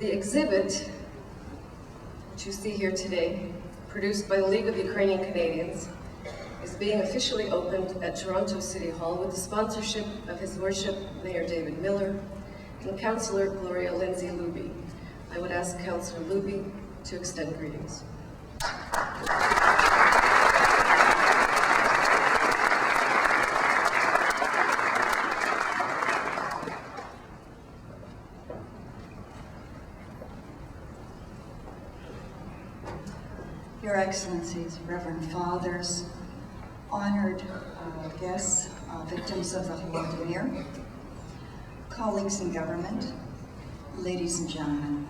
The exhibit, which you see here today, produced by the League of Ukrainian Canadians, is being officially opened at Toronto City Hall with the sponsorship of His Worship Mayor David Miller and Councillor Gloria Lindsay Luby. I would ask Councillor Luby to extend greetings. Your Excellencies, Reverend Fathers, honored guests, victims of the Holodomor, colleagues in government, ladies and gentlemen,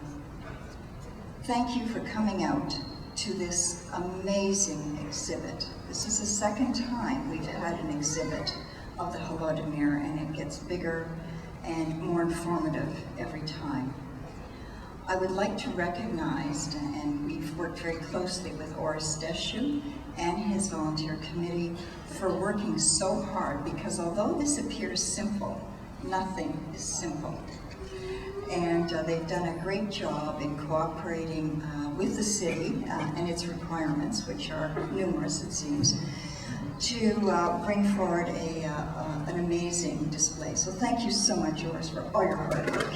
thank you for coming out to this amazing exhibit. This is the second time we've had an exhibit of the Holodomor, and it gets bigger and more informative every time. I would like to recognize, and we've worked very closely with Oris Deshu and his volunteer committee for working so hard, because although this appears simple, nothing is simple. And they've done a great job in cooperating with the city and its requirements, which are numerous it seems, to bring forward an amazing display. So thank you so much, Oris, for all your hard work.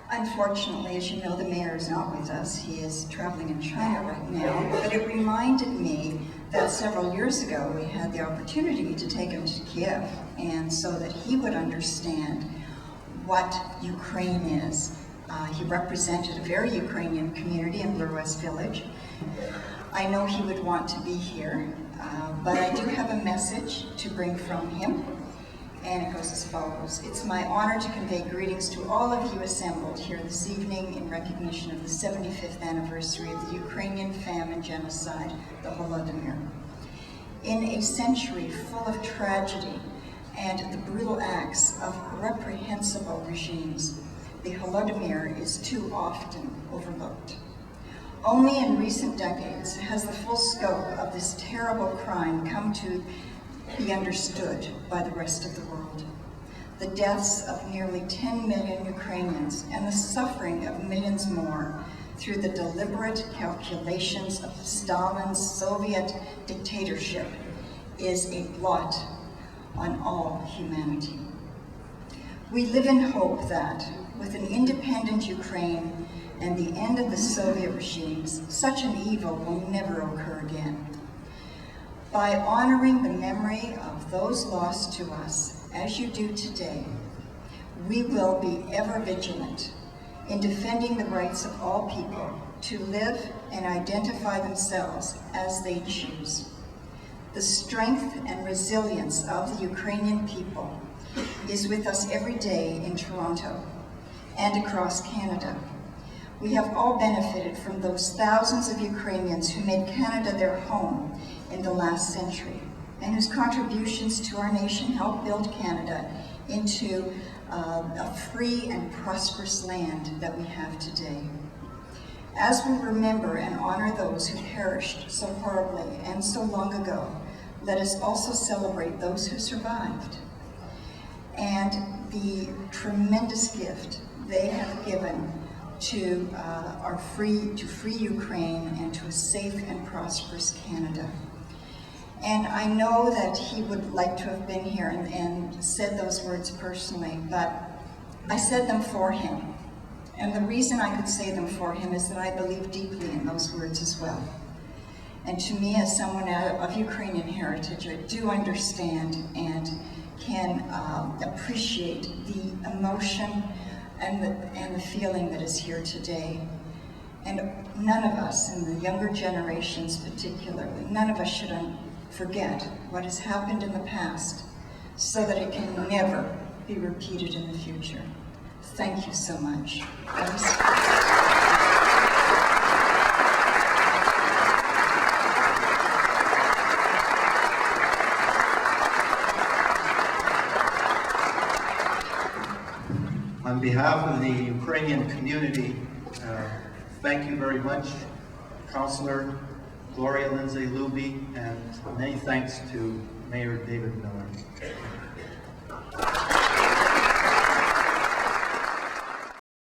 Unfortunately, as you know, the mayor is not with us. He is traveling in China right now, but it reminded me that several years ago we had the opportunity to take him to Kiev, and so that he would understand what Ukraine is. He represented a very Ukrainian community in Blue West Village. I know he would want to be here, but I do have a message to bring from him. And it goes as follows. It's my honor to convey greetings to all of you assembled here this evening in recognition of the 75th anniversary of the Ukrainian famine genocide, the Holodomor. In a century full of tragedy and the brutal acts of reprehensible regimes, the Holodomor is too often overlooked. Only in recent decades has the full scope of this terrible crime come to be understood by the rest of the world. The deaths of nearly 10 million Ukrainians and the suffering of millions more through the deliberate calculations of Stalin's Soviet dictatorship is a blot on all humanity. We live in hope that, with an independent Ukraine and the end of the Soviet regimes, such an evil will never occur again. By honoring the memory of those lost to us, as you do today, we will be ever vigilant in defending the rights of all people to live and identify themselves as they choose. The strength and resilience of the Ukrainian people is with us every day in Toronto and across Canada. We have all benefited from those thousands of Ukrainians who made Canada their home in the last century, and whose contributions to our nation helped build Canada into a free and prosperous land that we have today. As we remember and honor those who perished so horribly and so long ago, let us also celebrate those who survived and the tremendous gift they have given to free Ukraine and to a safe and prosperous Canada. And I know that he would like to have been here and said those words personally, but I said them for him. And the reason I could say them for him is that I believe deeply in those words as well. And to me, as someone of Ukrainian heritage, I do understand and can appreciate the emotion and the feeling that is here today. And none of us, and the younger generations particularly, none of us should forget what has happened in the past so that it can never be repeated in the future. Thank you so much. On behalf of the Ukrainian community, thank you very much, Councillor Gloria Lindsay Luby, and many thanks to Mayor David Miller.